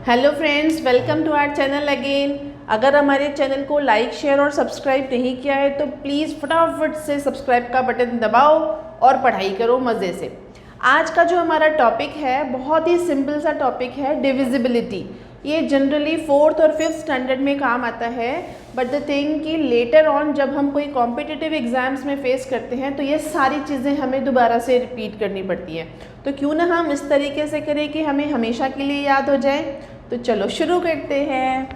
Hello friends, welcome to our channel again. अगर हमारे channel को लाइक, शेयर और सब्सक्राइब नहीं किया है तो प्लीज़ फटाफट से सब्सक्राइब का बटन दबाओ और पढ़ाई करो मज़े से। आज का जो हमारा टॉपिक है बहुत ही सिंपल सा टॉपिक है, डिविजिबिलिटी। ये जनरली 4th और 5th स्टैंडर्ड में काम आता है, बट द थिंग कि लेटर ऑन जब हम कोई कॉम्पिटिटिव एग्ज़ाम्स में फेस करते हैं तो ये सारी चीज़ें हमें दोबारा से रिपीट करनी पड़ती हैं। तो क्यों ना हम इस तरीके से करें कि हमें हमेशा के लिए याद हो जाए। तो चलो शुरू करते हैं।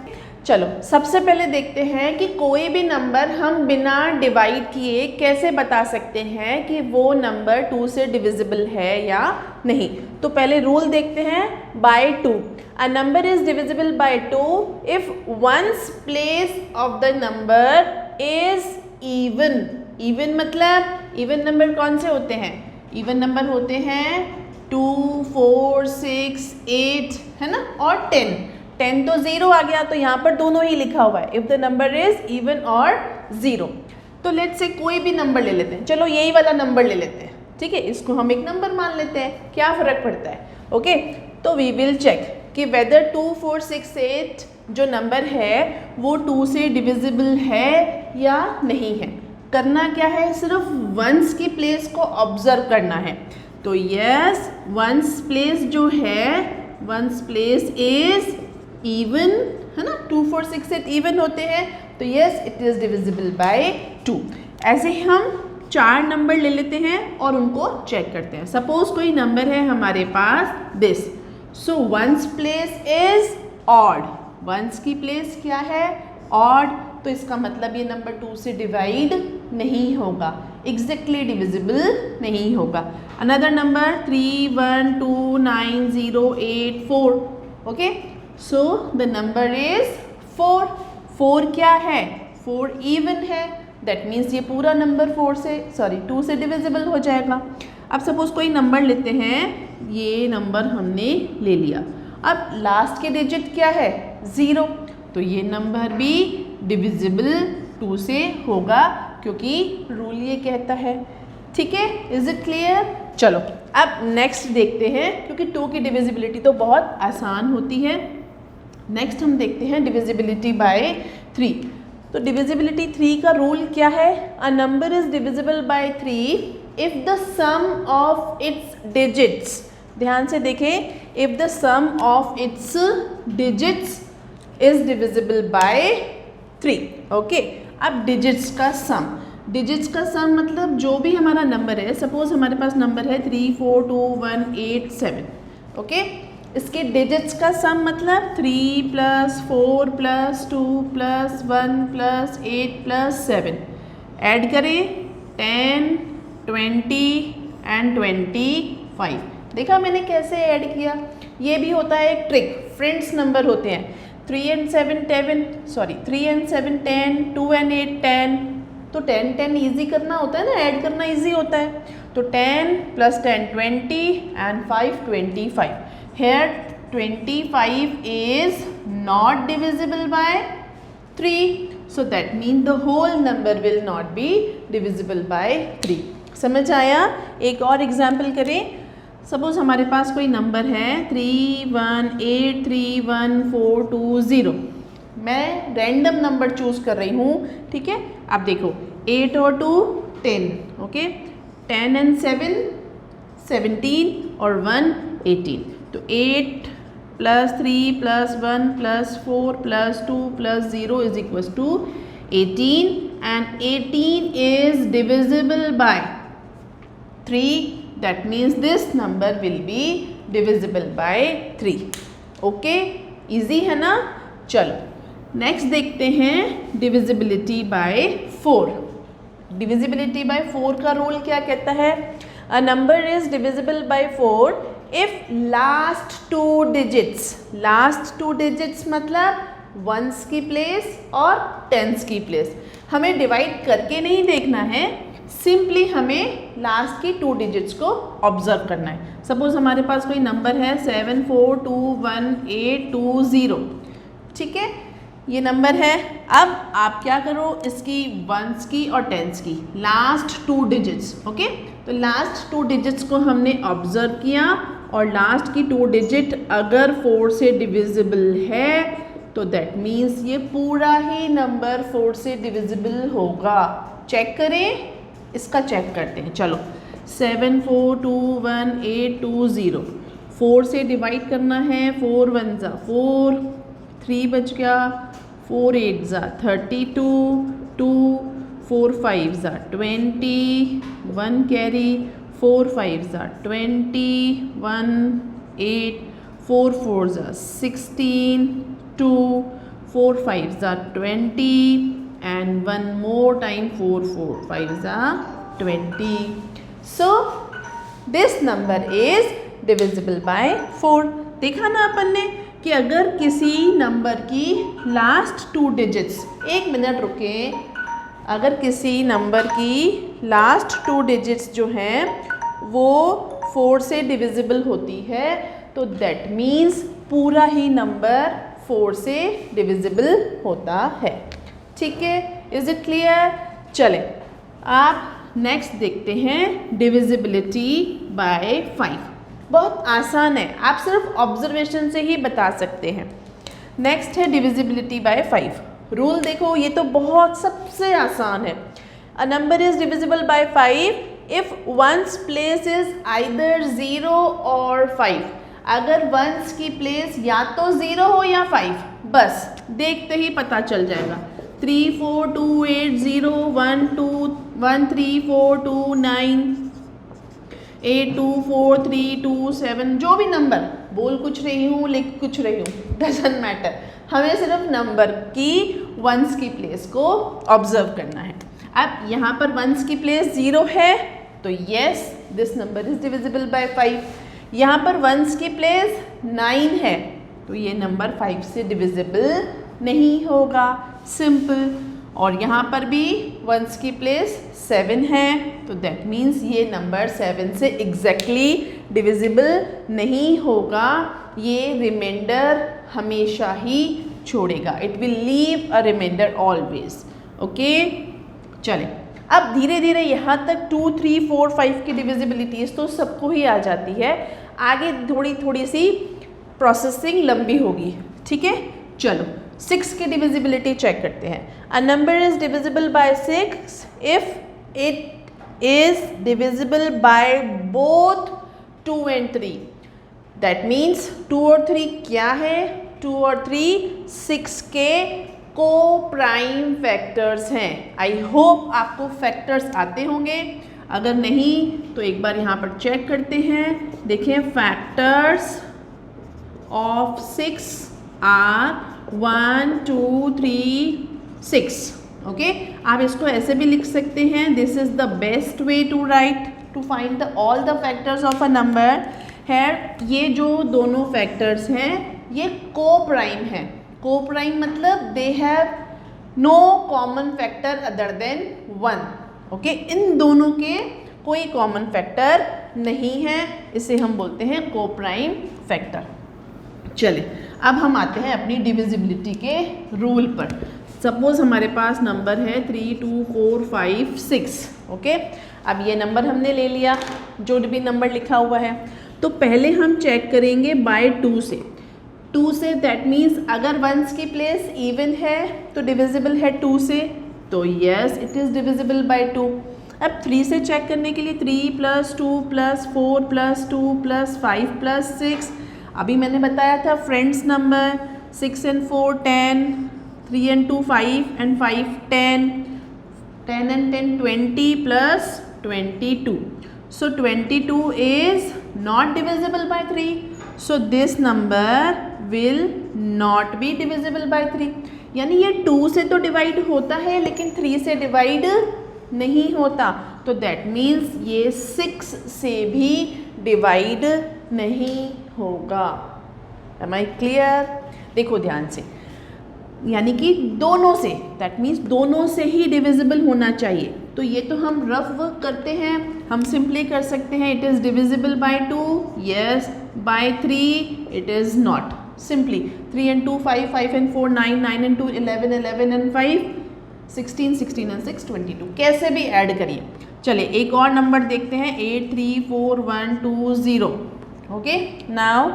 चलो सबसे पहले देखते हैं कि कोई भी नंबर हम बिना डिवाइड किए कैसे बता सकते हैं कि वो नंबर 2 से डिविजिबल है या नहीं। तो पहले रूल देखते हैं, bye 2। A number is divisible by 2 if one's place of the number is even. Even मतलब even नंबर कौन से होते हैं? Even नंबर होते हैं 2, 4, 6, 8 है ना, और 10। 10 तो 0 आ गया, तो यहाँ पर दोनों ही लिखा हुआ है, if the number is even or 0। तो लेट्स से कोई भी नंबर ले लेते हैं। चलो यही वाला नंबर ले लेते हैं, ठीक है, इसको हम एक नंबर मान लेते हैं, क्या फ़र्क पड़ता है। ओके, तो वी विल चेक कि वेदर 2, 4, 6, 8 जो नंबर है वो 2 से डिविजिबल है या नहीं है। करना क्या है, सिर्फ वंस की प्लेस को ऑब्जर्व करना है। तो यस, वंस प्लेस जो है, वंस प्लेस इज इवन है ना, 2, 4, 6, 8 इवन होते हैं, तो yes it is divisible by 2। ऐसे ही हम 4 नंबर ले लेते हैं और उनको चेक करते हैं। सपोज कोई नंबर है हमारे पास this, so ones place is odd. Ones की प्लेस क्या है, ऑड, तो इसका मतलब ये नंबर 2 से डिवाइड नहीं होगा, एग्जैक्टली डिविजिबल नहीं होगा। Another number 3, 1, 2, 9, 0, 8, 4। Okay, so the number is 4। 4 क्या है, 4 इवन है, दैट मीन्स ये पूरा नंबर 2 से डिविजिबल हो जाएगा। अब सपोज कोई नंबर लेते हैं, ये नंबर हमने ले लिया, अब लास्ट के डिजिट क्या है, 0, तो ये नंबर भी डिविजिबल 2 से होगा क्योंकि रूल ये कहता है। ठीक है, इज इट क्लियर। चलो अब नेक्स्ट देखते हैं, क्योंकि 2 की डिविजिबिलिटी तो बहुत आसान होती है। नेक्स्ट हम देखते हैं डिविजिबिलिटी बाय 3। तो डिविजिबिलिटी 3 का रूल क्या है, a number is divisible by 3 if the sum of its digits, ध्यान से देखें, if the sum of its digits is divisible by 3। Okay, अब डिजिट्स का सम मतलब जो भी हमारा नंबर है, सपोज हमारे पास नंबर है 3, 4, 2, 1, 8, 7। ओके, इसके डिजिट्स का सम मतलब 3 + 4 + 2 + 1 + 8 + 7। ऐड करें 10, 20 एंड 25। देखा मैंने कैसे ऐड किया। ये भी होता है एक ट्रिक, फ्रेंड्स नंबर होते हैं 3 and 7 10, 2 and 8 10। तो 10 10 ईजी करना होता है ना, ऐड करना ईजी होता है। तो 10 + 10 20 and 5 25। Here 25 is not divisible by 3, so that means the whole number will not be divisible by 3। समझ आया। एक और एग्जाम्पल करें। सपोज हमारे पास कोई नंबर है 31831420। मैं रैंडम नंबर चूज़ कर रही हूँ, ठीक है। अब देखो 8 और 2 10, ओके, 10 and 7 17 और 1 18। तो 8 + 3 + 1 + 4 + 2 + 0 = 18, and 18 is divisible by 3। That means this number will be divisible by 3। Okay, easy है ना। चलो नेक्स्ट देखते हैं डिविजिबिलिटी बाय 4। डिविजिबिलिटी बाय 4 का रूल क्या कहता है, a number is divisible bye 4 if last 2 digits मतलब वंस की प्लेस और टेंस की प्लेस। हमें डिवाइड करके नहीं देखना है, सिंपली हमें लास्ट की 2 डिजिट्स को ऑब्जर्व करना है। सपोज हमारे पास कोई नंबर है 74218220, ठीक है, ये नंबर है। अब आप क्या करो, इसकी वंस की और टेंस की लास्ट 2 डिजिट्स, ओके, तो लास्ट 2 डिजिट्स को हमने ऑब्जर्व किया और लास्ट की 2 डिजिट अगर 4 से डिविजिबल है तो दैट मीन्स ये पूरा ही नंबर 4 से डिविजिबल होगा। चेक करें, इसका चेक करते हैं। चलो 7 4 2 1 8 2 0, 4 से डिवाइड करना है। 4 1 ज़ा 4, 3 बच गया, 4 8 ज़ा 32, 2 4 5 ज़ा 20, 1 कैरी, 4 5 ज़ा 20, 1 8, 4 4 ज़ा 16, 2 4 5 ज़ा 20 and 1 more time 4 4 5 ज़ा 20. So this number is divisible by 4. देखा ना अपन ने कि अगर किसी नंबर की लास्ट 2 डिजिट्स, 1 मिनट रुके, अगर किसी नंबर की लास्ट 2 डिजिट्स जो हैं वो 4 से डिविजिबल होती है तो दैट मीन्स पूरा ही नंबर 4 से डिविजिबल होता है। ठीक है, इज इट क्लियर? चलें आप नेक्स्ट देखते हैं डिविजिबिलिटी बाय 5। बहुत आसान है, आप सिर्फ ऑब्जर्वेशन से ही बता सकते हैं। नेक्स्ट है डिविजिबिलिटी बाय 5। रूल देखो, ये तो बहुत सबसे आसान है। A number is divisible bye 5 if once place is either 0 और 5। अगर वंस की प्लेस या तो 0 हो या 5, बस देखते ही पता चल जाएगा। 3 4 2 8 0 1 2 1 3 4 2 9 8 2 4 3 2 7, जो भी नंबर, बोल कुछ रही हूँ लिख कुछ रही हूँ, डजंट मैटर, हमें सिर्फ नंबर की वंस की प्लेस को ऑब्जर्व करना है। अब यहाँ पर वंस की प्लेस 0 है तो yes this number is divisible bye 5। यहाँ पर वंस की प्लेस 9 है तो ये नंबर 5 से डिविजिबल नहीं होगा, सिंपल। और यहाँ पर भी वंस की प्लेस 7 है तो दैट मीन्स ये नंबर 7 से एग्जैक्टली डिविजिबल नहीं होगा, ये रिमाइंडर हमेशा ही छोड़ेगा, it will leave a reminder always. Okay, चलें अब धीरे धीरे यहाँ तक 2 3 4 5 की डिविजिबिलिटीज़ तो सबको ही आ जाती है, आगे थोड़ी सी प्रोसेसिंग लंबी होगी। ठीक है, चलो 6 की डिविजिबिलिटी चेक करते हैं। अ number is divisible by 6 if it is divisible by both 2 and 3। That means 2 और 3 क्या है? 2 और 3 6 के को प्राइम फैक्टर्स हैं। आई होप आपको फैक्टर्स आते होंगे, अगर नहीं तो एक बार यहाँ पर चेक करते हैं। देखिए फैक्टर्स ऑफ 6 आर 1 2 3 6। ओके, आप इसको ऐसे भी लिख सकते हैं, this is the best way to write to find the all the factors of a number है। ये जो दोनों फैक्टर्स हैं ये को प्राइम है। को प्राइम मतलब they have no common factor other than 1। Okay, इन दोनों के कोई कॉमन फैक्टर नहीं है, इसे हम बोलते हैं को प्राइम फैक्टर। चलिए अब हम आते हैं अपनी डिविजिबिलिटी के रूल पर। सपोज हमारे पास नंबर है 3 2 4 5 6। ओके, अब ये नंबर हमने ले लिया, जो भी नंबर लिखा हुआ है, तो पहले हम चेक करेंगे बाय 2 से। 2 से दैट मीन्स अगर वंस की प्लेस इवन है तो डिविजिबल है 2 से, तो yes it is divisible by 2। अब 3 से चेक करने के लिए 3 + 2 + 4 + 2 + 5 + 6। अभी मैंने बताया था friends number 6 and 4 10, 3 and 2 5 and 5 10, 10 and 10 20 + 22. So 22 is not divisible by 3. So this number will not be divisible by 3. यानी ये 2 से तो डिवाइड होता है लेकिन 3 से डिवाइड नहीं होता, तो दैट मीन्स ये 6 से भी डिवाइड नहीं होगा। Am I clear? देखो ध्यान से, यानी कि दोनों से, दैट मीन्स दोनों से ही डिविजिबल होना चाहिए। तो ये तो हम रफ वर्क करते हैं, हम सिंपली कर सकते हैं it is divisible by 2, yes, by 3 it is not. Simply 3 and 2 5, 5 and 4 9, 9 and 2 11, 11 and 5 16, 16 and 6 22। कैसे भी ऐड करिए। चलिए एक और नंबर देखते हैं 8 3 4 1 2 0। Okay now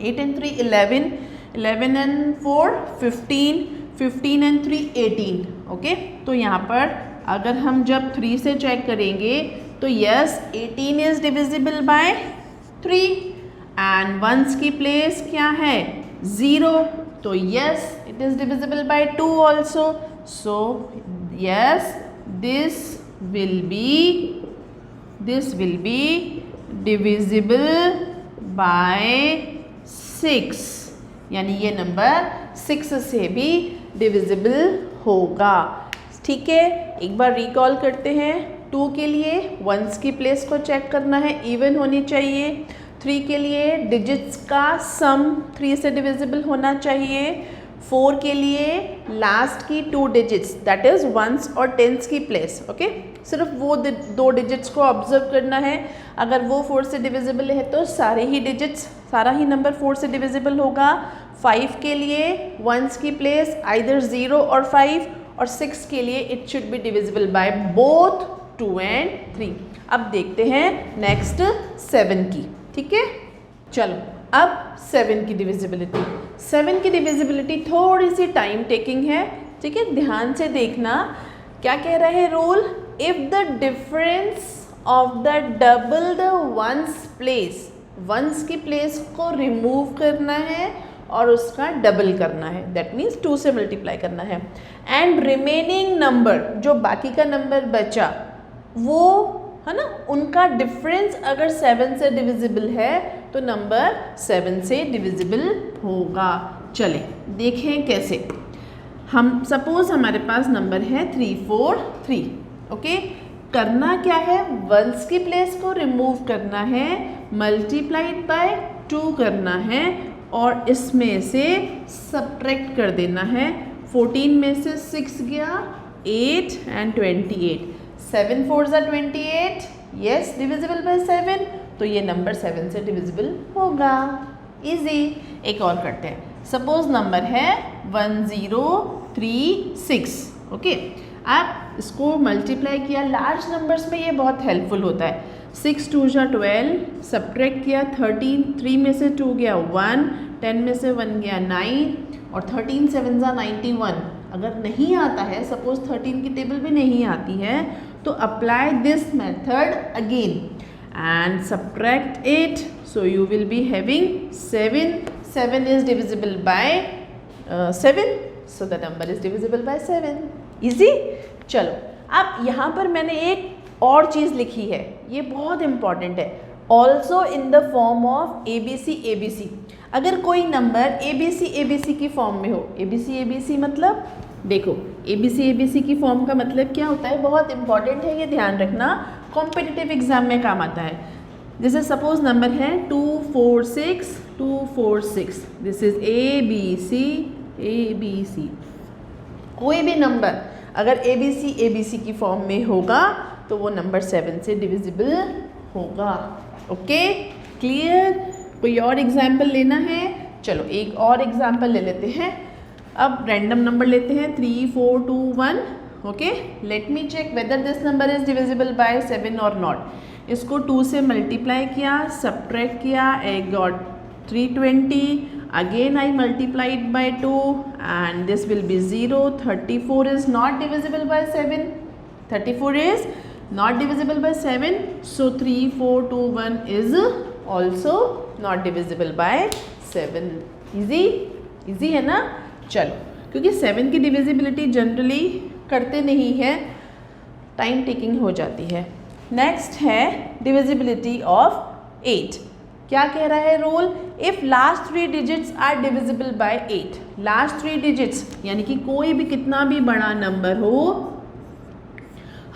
8 and 3 11, 11 and 4 15, 15 and 3 18. Okay तो यहाँ पर अगर हम जब 3 से चेक करेंगे तो yes 18 is divisible by 3 and ones की प्लेस क्या है 0, तो yes it is divisible by 2 also. So yes this will be divisible by 6, यानी ये नंबर 6 से भी डिविजिबल होगा. ठीक है, एक बार रिकॉल करते हैं. 2 के लिए वंस की प्लेस को चेक करना है, इवन होनी चाहिए. 3 के लिए डिजिट्स का सम 3 से डिविजिबल होना चाहिए. 4 के लिए लास्ट की 2 डिजिट्स दैट इज़ वंस और टेंस की प्लेस. ओके सिर्फ वो 2 डिजिट्स को ऑब्जर्व करना है. अगर वो 4 से डिविजिबल है तो सारे ही डिजिट्स, सारा ही नंबर 4 से डिविजिबल होगा. 5 के लिए वंस की प्लेस आइदर 0 और 5, और 6 के लिए it should be divisible by both 2 and 3. अब देखते हैं नेक्स्ट 7 की. ठीक है, चलो अब 7 की डिविजिबिलिटी. 7 की डिविजिबिलिटी थोड़ी सी टाइम टेकिंग है. ठीक है, ध्यान से देखना क्या कह रहा है rule. If the difference of the double the ones place, ones की प्लेस को रिमूव करना है और उसका डबल करना है, दैट मीन्स 2 से मल्टीप्लाई करना है. एंड रिमेनिंग नंबर, जो बाकी का नंबर बचा वो है ना, उनका डिफरेंस अगर 7 से डिविजिबल है तो नंबर 7 से डिविजिबल होगा. चलें देखें कैसे. हम सपोज हमारे पास नंबर है 3 4 3. ओके करना क्या है, वंस की प्लेस को रिमूव करना है, मल्टीप्लाइड बाय 2 करना है और इसमें से सब्ट्रैक्ट कर देना है. 14 में से 6 गया 8 and 28. 7 4s are 28. Yes divisible by 7, तो ये नंबर 7 से डिविजिबल होगा. इजी. एक और करते हैं. सपोज नंबर है 1036. ओके आप इसको मल्टीप्लाई किया, लार्ज नंबर्स में ये बहुत हेल्पफुल होता है. 6 2 12, सब्ट्रैक्ट किया 13, 3 में से 2 गया 1, 10 में से 1 गया 9 और 13 7 91. अगर नहीं आता है, सपोज 13 की टेबल भी नहीं आती है, तो apply this method again and subtract 8. So you will be having 7. 7 is divisible by 7, so the number is divisible by 7. Easy. चलो अब यहाँ पर मैंने एक और चीज़ लिखी है, ये बहुत इंपॉर्टेंट है. Also in the form of ABC. अगर कोई नंबर ABC की फॉर्म में हो, ABC मतलब देखो ABC की फॉर्म का मतलब क्या होता है, बहुत इंपॉर्टेंट है, ये ध्यान रखना, कॉम्पिटिटिव एग्जाम में काम आता है. जैसे सपोज नंबर है 2 4 6 2 4 6. This is ABC. कोई भी नंबर अगर ABC की फॉर्म में होगा तो वो नंबर 7 से डिविजिबल होगा. Okay clear. कोई और एग्जाम्पल लेना है? चलो एक और एग्जाम्पल ले लेते हैं. अब रैंडम नंबर लेते हैं 3 4 2 1. Okay let me check whether this number is divisible by 7 और नॉट. इसको 2 से मल्टीप्लाई किया, सब्ट्रैक्ट किया, I got 320. Again I multiplied by 2 and this will be 0. 34 is not divisible by 7. 34 is not divisible by 7. So 3 4 2 1 is also not divisible by 7. Easy है ना. चलो क्योंकि 7 की डिविजिबिलिटी जनरली करते नहीं है, टाइम टेकिंग हो जाती है. नेक्स्ट है डिविजिबिलिटी ऑफ 8. क्या कह रहा है rule. If last 3 digits are divisible by 8. Last 3 digits यानी कि कोई भी कितना भी बड़ा नंबर हो,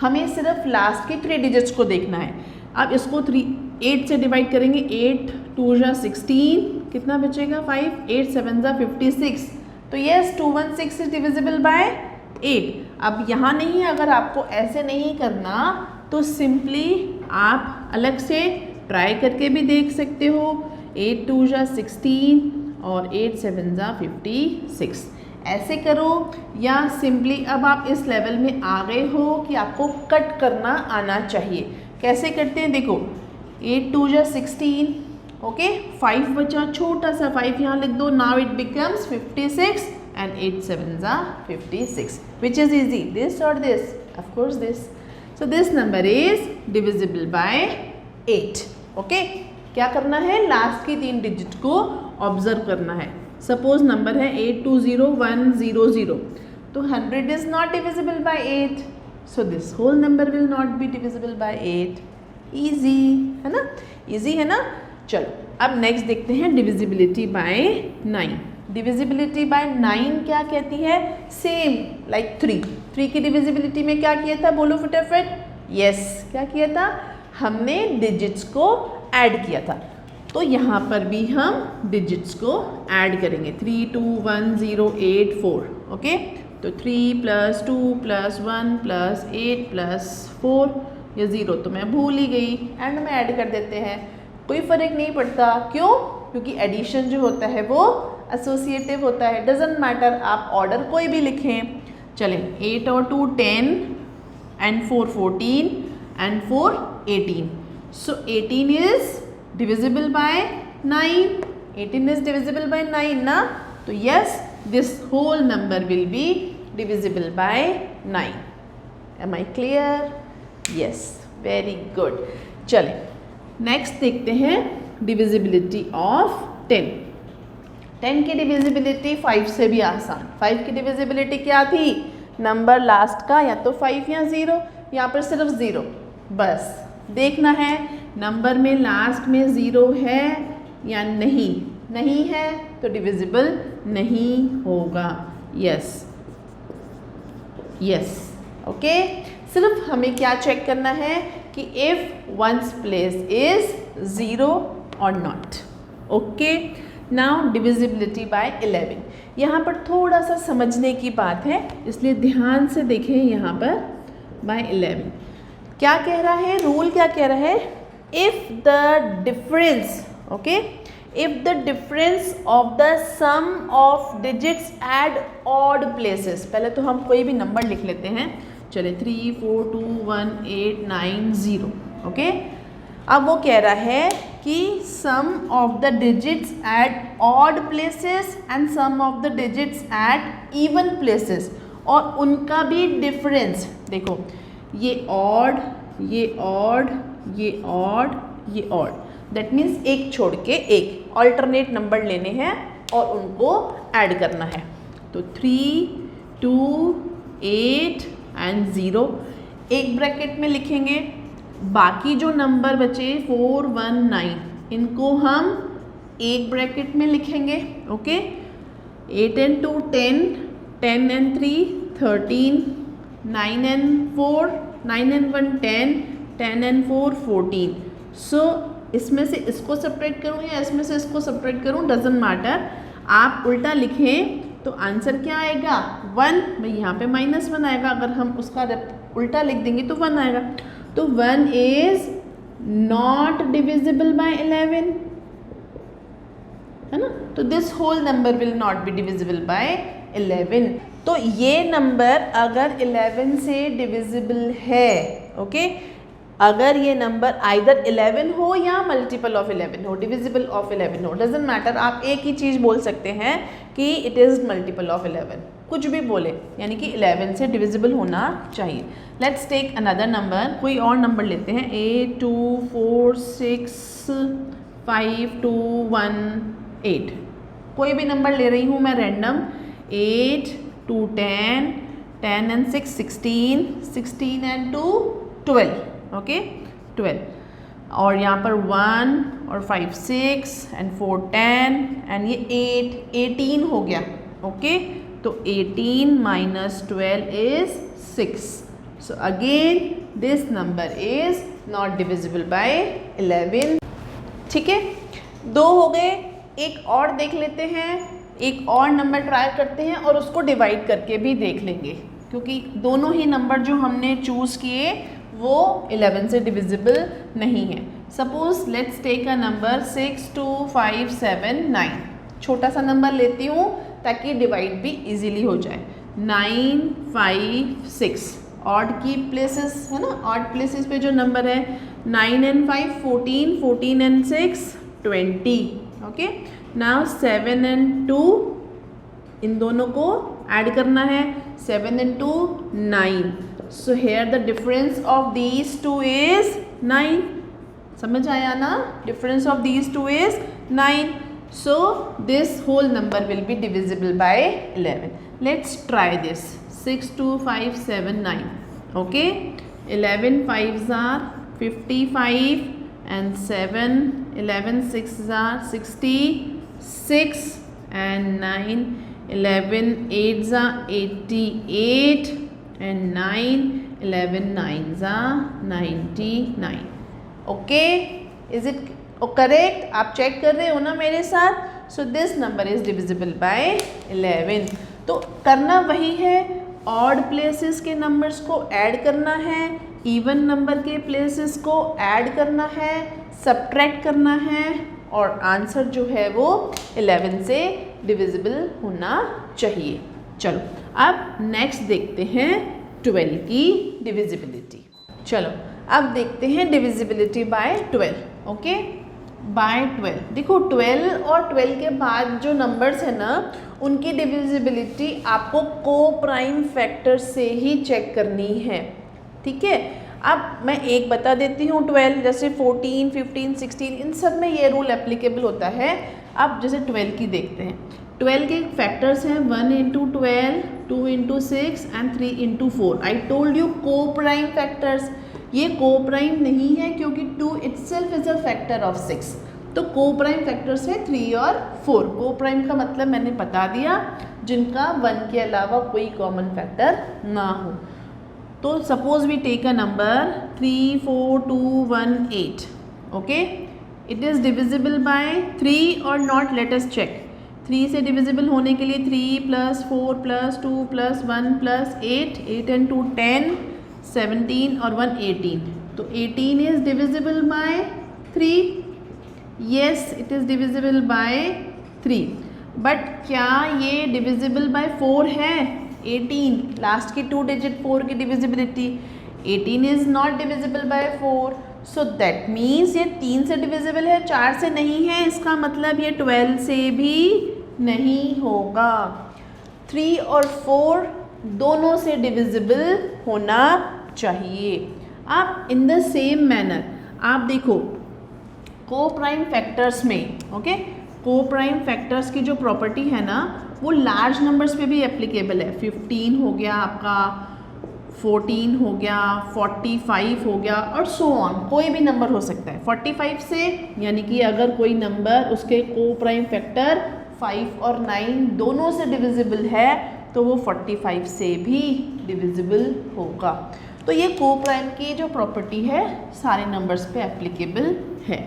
हमें सिर्फ लास्ट के 3 डिजिट्स को देखना है. अब इसको 8 से डिवाइड करेंगे. 8 2 16, कितना बचेगा 5. 8 7 56. तो यस 216 इज डिविजिबल बाय 8. अब यहाँ नहीं है, अगर आपको ऐसे नहीं करना तो सिंपली आप अलग से ट्राई करके भी देख सकते हो. 8 2 16 और 8 7 56. ऐसे करो, या सिंपली अब आप इस लेवल में आ गए हो कि आपको कट करना आना चाहिए. कैसे करते हैं देखो. 8 2 16 ओके 5 बचा, छोटा सा 5 यहाँ लिख दो. Now it becomes 56 and 8 sevens are 56. Which is easy, this or this? Of course this. So this number is divisible by 8. Okay क्या करना है, लास्ट की 3 डिजिट को ऑब्जर्व करना है. सपोज नंबर है 820100, तो 100 is not divisible by 8, so this whole number will not be divisible by 8. Easy है ना, इजी है ना. चलो अब नेक्स्ट देखते हैं डिविजिबिलिटी बाय 9. डिविजिबिलिटी बाय 9 क्या कहती है, सेम लाइक 3 की डिविजिबिलिटी में क्या किया था, बोलो फटाफट. यस, क्या किया था, हमने डिजिट्स को ऐड किया था. तो यहाँ पर भी हम डिजिट्स को ऐड करेंगे. 3 2 1 0 8 4. ओके तो 3 + 2 + 1 + 8 + 4, ये 0 तो मैं भूल ही गई, एंड में ऐड कर देते हैं. कोई फ़र्क नहीं पड़ता, क्यों, क्योंकि एडिशन जो होता है वो एसोसिएटिव होता है. डजेंट मैटर, आप ऑर्डर कोई भी लिखें. चलें 8 और 2 10 and 4 14 and 4 18. So 18 is divisible by 9. 18 is divisible by 9 ना. तो yes, this whole number will be divisible by 9. Am I clear? Yes, very good. चलें नेक्स्ट देखते हैं डिविजिबिलिटी ऑफ 10. 10 की डिविजिबिलिटी 5 से भी आसान. 5 की डिविजिबिलिटी क्या थी, नंबर लास्ट का या तो 5 या 0, यहाँ पर सिर्फ 0. बस देखना है नंबर में लास्ट में 0 है या नहीं. नहीं है तो डिविजिबल नहीं होगा. Yes yes. ओके सिर्फ हमें क्या चेक करना है कि इफ वंस प्लेस इज 0 और not. Okay now divisibility bye 11. यहाँ पर थोड़ा सा समझने की बात है, इसलिए ध्यान से देखें. यहाँ पर बाय 11 क्या कह रहा है, रूल क्या कह रहा है, if the difference, okay if the difference of the sum of digits at odd places. पहले तो हम कोई भी नंबर लिख लेते हैं. चले 3 4 2 1 8 9 0. ओके अब वो कह रहा है कि sum of the digits at odd places and sum of the digits at even places, और उनका भी डिफरेंस. देखो ये ऑड, ये ऑड, ये ऑड, ये ऑड, दैट मीन्स एक छोड़ के एक ऑल्टरनेट नंबर लेने हैं और उनको ऐड करना है. तो 3 2 8 एंड 0 एक ब्रैकेट में लिखेंगे. बाकी जो नंबर बचे 4 1 9 इनको हम एक ब्रैकेट में लिखेंगे. Okay 8 and 2 10, 10 and 3 13, 9 and 4 9 and 1 10, 10 and 4 14. सो इसमें से इसको सेपरेट करूँ या इसमें से इसको सेपरेट करूँ, डजेंट मैटर. आप उल्टा लिखें तो आंसर क्या आएगा, 1. भाई यहाँ पे -1 आएगा. अगर हम उसका उल्टा लिख देंगे तो 1 आएगा. तो 1 इज नॉट डिविजिबल बाय 11, है ना. तो this whole number will not be divisible by 11. तो ये नंबर अगर 11 से डिविजिबल है, ओके अगर ये नंबर आइदर 11 हो या मल्टीपल ऑफ 11 हो, डिविजिबल ऑफ 11 हो, डजेंट मैटर. आप एक ही चीज़ बोल सकते हैं कि इट इज़ मल्टीपल ऑफ 11, कुछ भी बोले, यानी कि 11 से डिविजिबल होना चाहिए. लेट्स टेक अनदर नंबर, कोई और नंबर लेते हैं. 8 2 4 6 5 2 1 8. कोई भी नंबर ले रही हूँ मैं रैंडम. 8 2 10, 10 and 6 16, 16 and 2 12. ओके 12. और यहाँ पर 1 और 5 6 एंड 4 10 एंड ये 8 18 हो गया. ओके तो 18 minus 12 is 6. So again this number is not divisible by 11. ठीक है, 2 हो गए. एक और देख लेते हैं, एक और नंबर ट्राई करते हैं और उसको डिवाइड करके भी देख लेंगे, क्योंकि दोनों ही नंबर जो हमने चूज़ किए वो 11 से डिविजिबल नहीं है. Suppose let's take a number 6 2 5 7 9. छोटा सा नंबर लेती हूँ ताकि डिवाइड भी इजीली हो जाए. 9 5 6 ऑड की प्लेसेस है ना, ऑड प्लेसेस पे जो नंबर है 9 and 5 14, 14 and 6 20. Okay, now 7 and 2, इन दोनों को ऐड करना है. 7 and 2 9. So here the difference of these two is 9. समझ आया ना? Difference of these two is 9. So this whole number will be divisible by 11. Let's try this. 6 2 5 7 9. Okay, 11 5s are 55 and 7 11 6s are 66 and 9 11 8s are 88 and 9 11 9s are 99. Okay, is it correct? आप check कर रहे हो ना मेरे साथ? So this number is divisible by 11. तो करना वही है, ऑड प्लेसेस के नंबर्स को ऐड करना है, इवन नंबर के प्लेसेस को ऐड करना है, सब्ट्रैक्ट करना है, और आंसर जो है वो 11 से डिविजिबल होना चाहिए. चलो अब नेक्स्ट देखते हैं 12 की डिविजिबिलिटी. चलो अब देखते हैं डिविजिबिलिटी बाय 12. Okay, bye 12. देखो 12 और 12 के बाद जो नंबर्स है ना, उनकी डिविजिबिलिटी आपको को प्राइम फैक्टर से ही चेक करनी है. ठीक है, अब मैं एक बता देती हूँ. 12 जैसे 14 15 16 इन सब में ये रूल एप्लीकेबल होता है. अब जैसे 12 की देखते हैं. 12 के फैक्टर्स हैं 1 into 12, 2 into 6 and 3 into 4. I told you को प्राइम फैक्टर्स. ये को प्राइम नहीं है क्योंकि 2 itself is a factor of 6. तो को प्राइम फैक्टर्स है 3 और 4. को प्राइम का मतलब मैंने बता दिया, जिनका 1 के अलावा कोई कॉमन फैक्टर ना हो. तो suppose we take a number 3 4 2 1 8. Okay, it is divisible by 3 और नॉट. Let us check. 3 से डिविजिबल होने के लिए 3 + 4 + 2 + 1 + 8. 8 and 2 10, 17 और 1 18. तो 18 is divisible by 3. Yes, it is divisible by 3. But क्या ये डिविजिबल बाय 4 है? 18 लास्ट की 2 डिजिट 4 की divisibility. 18 is not divisible bye 4. So that means ये 3 से डिविजिबल है, 4 से नहीं है. इसका मतलब ये 12 से भी नहीं होगा. 3 और 4 दोनों से डिविजिबल होना चाहिए. अब इन द सेम मैनर आप देखो को प्राइम फैक्टर्स में. ओके, को प्राइम फैक्टर्स की जो प्रॉपर्टी है ना, वो लार्ज नंबर्स पे भी एप्लीकेबल है. 15 हो गया आपका, 14 हो गया, 45 हो गया और सो ऑन. कोई भी नंबर हो सकता है 45 से. यानी कि अगर कोई नंबर उसके को प्राइम फैक्टर 5 और 9 दोनों से डिविजिबल है तो वो 45 से भी डिविजिबल होगा. तो ये को प्राइम की जो प्रॉपर्टी है सारे नंबर्स पे एप्लीकेबल है.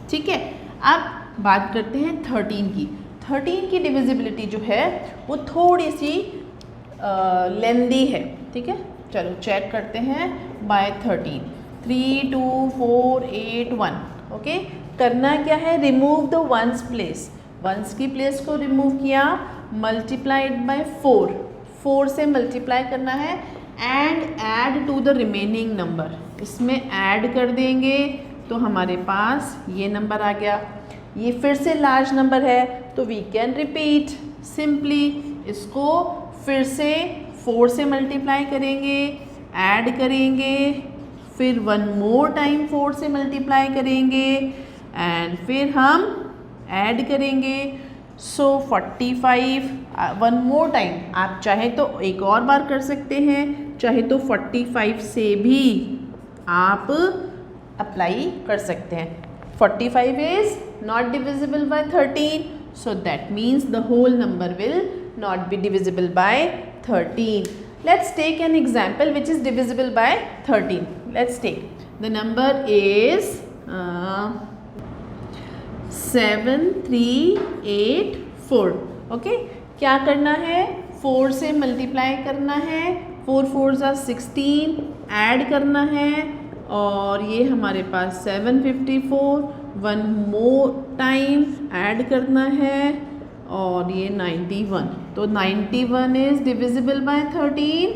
ठीक है, अब बात करते हैं 13 की. 13 की डिविजिबिलिटी जो है वो थोड़ी सी लेंदी है. ठीक है, चलो चेक करते हैं. बाय 13 3 2 4 8 1. ओके, करना क्या है? Remove the ones place. Ones की प्लेस को रिमूव किया, मल्टीप्लाइड बाय 4. 4 से मल्टीप्लाई करना है and add to the remaining number. इसमें ऐड कर देंगे तो हमारे पास ये नंबर आ गया. ये फिर से लार्ज नंबर है तो वी कैन रिपीट सिंपली. इसको फिर से 4 से मल्टीप्लाई करेंगे, ऐड करेंगे, फिर 1 मोर टाइम 4 से मल्टीप्लाई करेंगे एंड फिर हम ऐड करेंगे. सो 45 1 मोर टाइम. आप चाहे तो एक और बार कर सकते हैं, चाहे तो 45 से भी आप अप्लाई कर सकते हैं. 45 is not divisible by 13. So that means the whole number will not be divisible by 13. Let's take an example which is divisible by 13. Let's take the number is 7384. Okay, क्या करना है? 4 से मल्टीप्लाई करना है. 4 4s are 16. Add करना है और ये हमारे पास 754. 1 मोर टाइम ऐड करना है और ये 91. तो 91 is divisible by 13.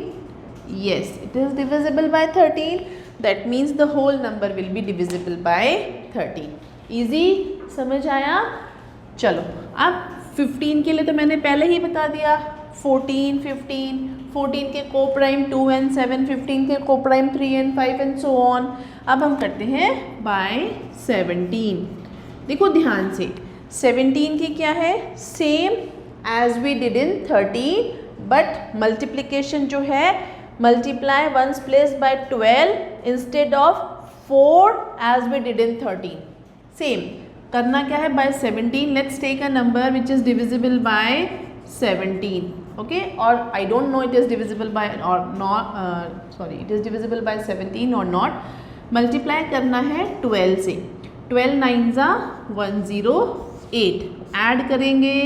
Yes, it is divisible by 13. That means the whole number will be divisible by 13. Easy, समझ आया? चलो अब 15 के लिए तो मैंने पहले ही बता दिया, 14, 15, 14 के को प्राइम 2 and 7, 15 के को prime 3 and 5 and so on। अब हम करते हैं बाय 17। देखो ध्यान से, 17 की क्या है, same as we did in 13, but multiplication जो है multiply ones place by 12 instead of 4 as we did in 13। Same करना क्या है, by 17 let's take a number which is divisible by 17, okay, और I don't know it is divisible by और not, sorry it is divisible by 17 और not. Multiply करना है 12 से, 12 9 ज़ा 108, ऐड करेंगे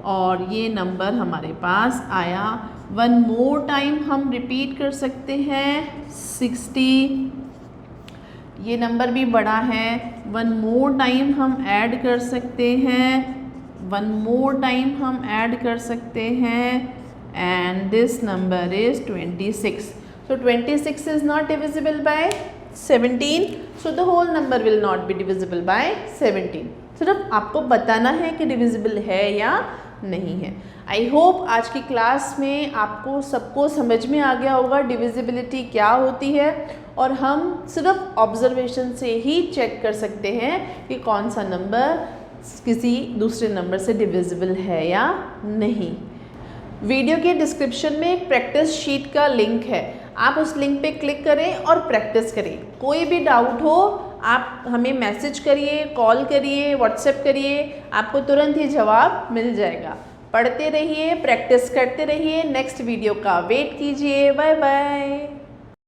और ये नंबर हमारे पास आया। वन मोर टाइम हम रिपीट कर सकते हैं 60, ये नंबर भी बड़ा है। वन मोर टाइम हम ऐड कर सकते हैं, वन मोर टाइम हम ऐड कर सकते हैं and this number is 26। So 26 is not divisible by 17, so the whole number will not be divisible by 17। सिर्फ आपको बताना है कि डिविजिबल है या नहीं है। आई होप आज की क्लास में आपको सबको समझ में आ गया होगा डिविजिबिलिटी क्या होती है, और हम सिर्फ ऑब्जर्वेशन से ही चेक कर सकते हैं कि कौन सा नंबर किसी दूसरे नंबर से डिविजिबल है या नहीं। वीडियो के डिस्क्रिप्शन में एक प्रैक्टिस शीट का लिंक है, आप उस लिंक पे क्लिक करें और प्रैक्टिस करें। कोई भी डाउट हो आप हमें मैसेज करिए, कॉल करिए, व्हाट्सएप करिए, आपको तुरंत ही जवाब मिल जाएगा। पढ़ते रहिए, प्रैक्टिस करते रहिए, नेक्स्ट वीडियो का वेट कीजिए। Bye bye.